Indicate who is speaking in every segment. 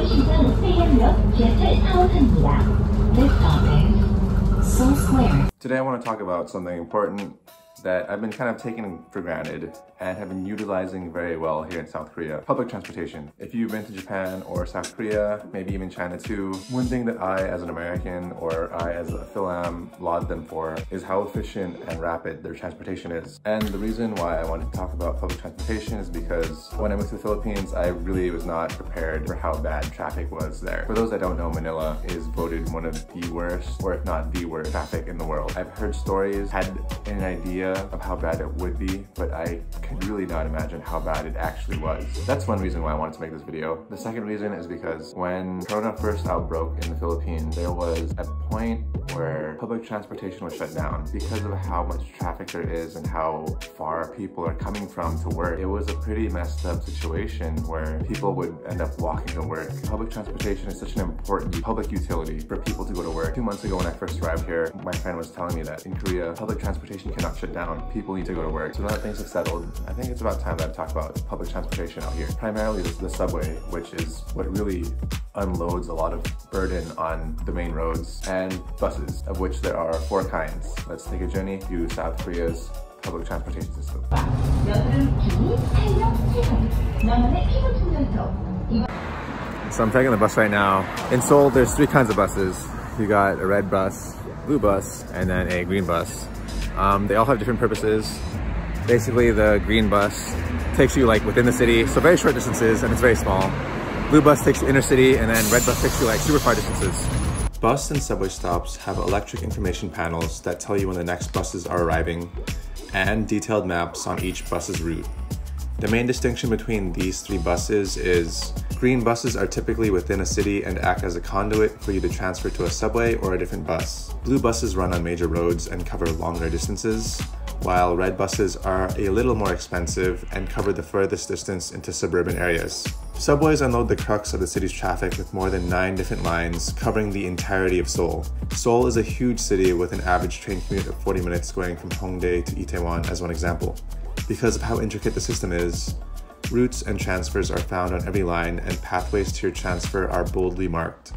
Speaker 1: 시장 세연역 지하철 4호선입니다. This stop is Seoul Square.
Speaker 2: Today I want to talk about something important that I've been kind of taking for granted and have been utilizing very well here in South Korea. Public transportation. If you've been to Japan or South Korea, maybe even China too, one thing that I as an American or I as a Philam laud them for is how efficient and rapid their transportation is. And the reason why I wanted to talk about public transportation is because when I moved to the Philippines, I really was not prepared for how bad traffic was there. For those that don't know, Manila is voted one of the worst, or if not the worst, traffic in the world. I've heard stories, had an idea of how bad it would be, but I could really not imagine how bad it actually was. That's one reason why I wanted to make this video. The second reason is because when Corona first outbroke in the Philippines, there was a point where public transportation was shut down because of how much traffic there is and how far people are coming from to work. It was a pretty messed up situation where people would end up walking to work. Public transportation is such an important public utility for people to go to work. 2 months ago when I first arrived here, my friend was telling me that in Korea, public transportation cannot shut down. People need to go to work. So now that things have settled, I think it's about time that I talk about public transportation out here. Primarily the subway, which is what really unloads a lot of burden on the main roads, and buses, of which there are 4 kinds. Let's take a journey through South Korea's public transportation system. So I'm taking the bus right now. In Seoul, there's 3 kinds of buses. You got a red bus, blue bus, and then a green bus. They all have different purposes. Basically, the green bus takes you like within the city, so very short distances, and it's very small. Blue bus takes you inner city, and then red bus takes you like super far distances. Bus and subway stops have electric information panels that tell you when the next buses are arriving, and detailed maps on each bus's route. The main distinction between these 3 buses is green buses are typically within a city and act as a conduit for you to transfer to a subway or a different bus. Blue buses run on major roads and cover longer distances, while red buses are a little more expensive and cover the furthest distance into suburban areas. Subways unload the crux of the city's traffic with more than 9 different lines covering the entirety of Seoul. Seoul is a huge city with an average train commute of 40 minutes going from Hongdae to Itaewon as one example. Because of how intricate the system is, routes and transfers are found on every line and pathways to your transfer are boldly marked.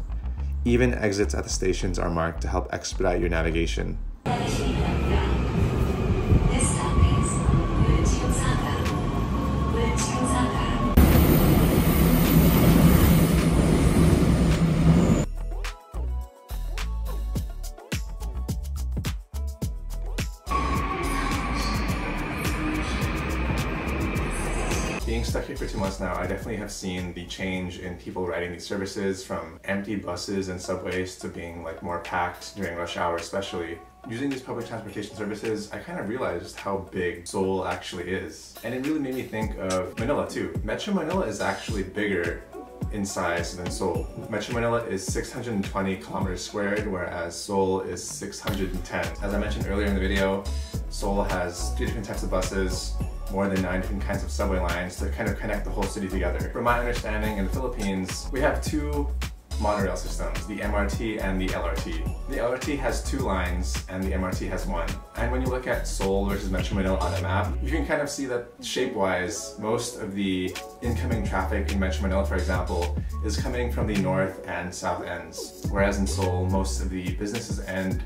Speaker 2: Even exits at the stations are marked to help expedite your navigation. Being stuck here for 2 months now, I definitely have seen the change in people riding these services, from empty buses and subways to being like more packed during rush hour especially. Using these public transportation services, I kind of realized how big Seoul actually is. And it really made me think of Manila too. Metro Manila is actually bigger in size than Seoul. Metro Manila is 620 kilometers squared, whereas Seoul is 610. As I mentioned earlier in the video, Seoul has 3 different types of buses, more than 9 different kinds of subway lines to kind of connect the whole city together. From my understanding, in the Philippines, we have 2 monorail systems, the MRT and the LRT. The LRT has 2 lines and the MRT has 1. And when you look at Seoul versus Metro Manila on a map, you can kind of see that shape-wise, most of the incoming traffic in Metro Manila, for example, is coming from the north and south ends. Whereas in Seoul, most of the businesses and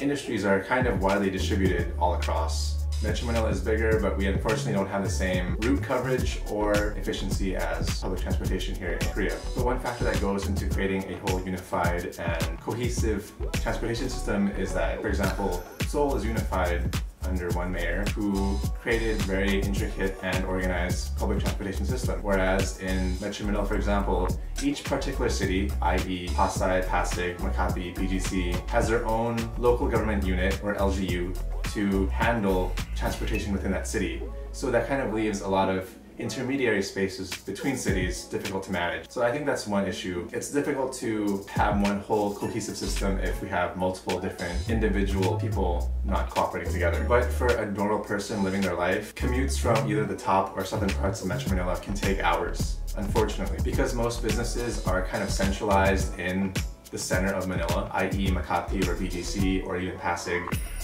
Speaker 2: industries are kind of widely distributed all across. Metro Manila is bigger, but we unfortunately don't have the same route coverage or efficiency as public transportation here in Korea. But one factor that goes into creating a whole unified and cohesive transportation system is that, for example, Seoul is unified under one mayor who created very intricate and organized public transportation system. Whereas in Metro Manila, for example, each particular city, i.e. Pasay, Pasig, Makati, BGC, has their own local government unit, or LGU, to handle transportation within that city. So that kind of leaves a lot of intermediary spaces between cities difficult to manage. So I think that's one issue. It's difficult to have one whole cohesive system if we have multiple different individual people not cooperating together. But for a normal person living their life, commutes from either the top or southern parts of Metro Manila can take hours, unfortunately. Because most businesses are kind of centralized in the center of Manila, i.e. Makati or BGC or even Pasig,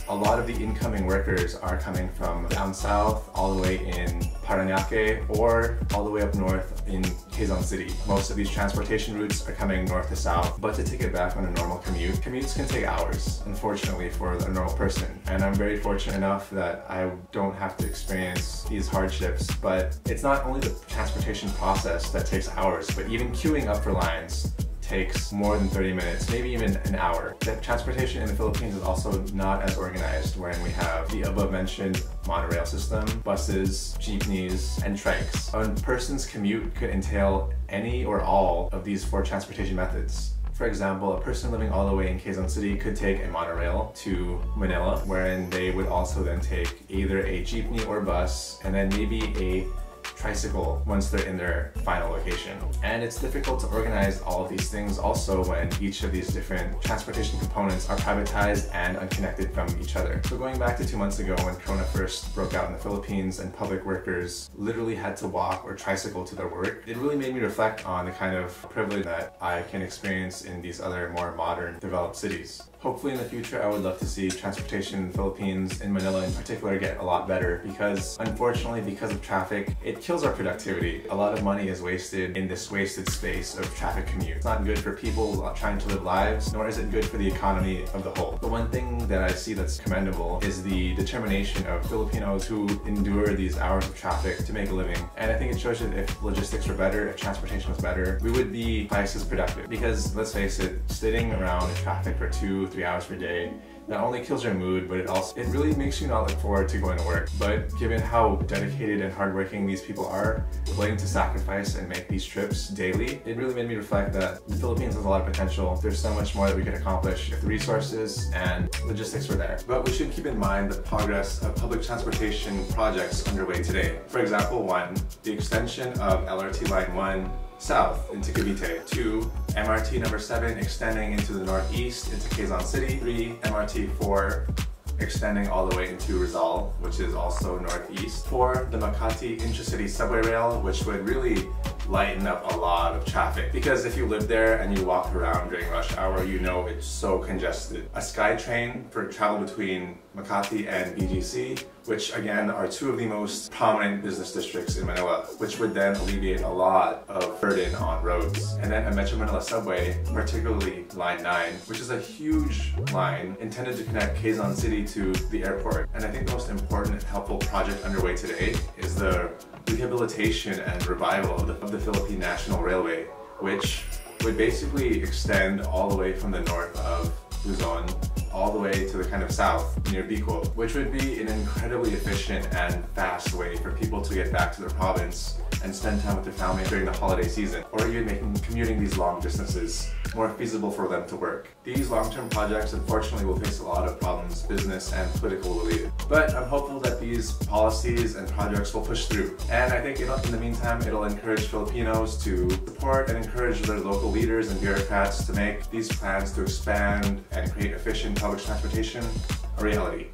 Speaker 2: a lot of the incoming workers are coming from down south, all the way in Parañaque, or all the way up north in Quezon City. Most of these transportation routes are coming north to south, but to take it back on a normal commute, commutes can take hours, unfortunately, for a normal person. And I'm very fortunate enough that I don't have to experience these hardships, but it's not only the transportation process that takes hours, but even queuing up for lines takes more than 30 minutes, maybe even an hour. The transportation in the Philippines is also not as organized, wherein we have the above mentioned monorail system, buses, jeepneys, and trikes. A person's commute could entail any or all of these 4 transportation methods. For example, a person living all the way in Quezon City could take a monorail to Manila, wherein they would also then take either a jeepney or bus, and then maybe a tricycle once they're in their final location. And it's difficult to organize all of these things also when each of these different transportation components are privatized and unconnected from each other. So going back to 2 months ago when Corona first broke out in the Philippines and public workers literally had to walk or tricycle to their work, it really made me reflect on the kind of privilege that I can experience in these other more modern developed cities. Hopefully in the future, I would love to see transportation in the Philippines, in Manila in particular, get a lot better because unfortunately, because of traffic, it kills our productivity. A lot of money is wasted in this wasted space of traffic commute. It's not good for people trying to live lives, nor is it good for the economy of the whole. The one thing that I see that's commendable is the determination of Filipinos who endure these hours of traffic to make a living. And I think it shows that if logistics were better, if transportation was better, we would be twice as productive. Because let's face it, sitting around in traffic for 2-3 hours per day not only kills your mood, but it really makes you not look forward to going to work. But given how dedicated and hardworking these people are, willing to sacrifice and make these trips daily, it really made me reflect that the Philippines has a lot of potential. There's so much more that we could accomplish if the resources and logistics were there. But we should keep in mind the progress of public transportation projects underway today. For example, 1, the extension of LRT Line 1 south into Cavite. 2, MRT number 7 extending into the northeast into Quezon City. 3, MRT 4 extending all the way into Rizal, which is also northeast. 4, the Makati Intracity Subway Rail, which would really lighten up a lot of traffic. Because if you live there and you walk around during rush hour, you know it's so congested. A SkyTrain for travel between Makati and BGC, which again are 2 of the most prominent business districts in Manila, which would then alleviate a lot of burden on roads. And then a Metro Manila subway, particularly Line 9, which is a huge line intended to connect Quezon City to the airport. And I think the most important and helpful project underway today is the rehabilitation and revival of the Philippine National Railway, which would basically extend all the way from the north of Luzon all the way to the kind of south near Bicol, which would be an incredibly efficient and fast way for people to get back to their province and spend time with their family during the holiday season, or even making commuting these long distances more feasible for them to work. These long-term projects unfortunately will face a lot of problems, business and political related. But I'm hopeful that these policies and projects will push through. And I think in the meantime, it'll encourage Filipinos to support and encourage their local leaders and bureaucrats to make these plans to expand and create efficient public transportation a reality.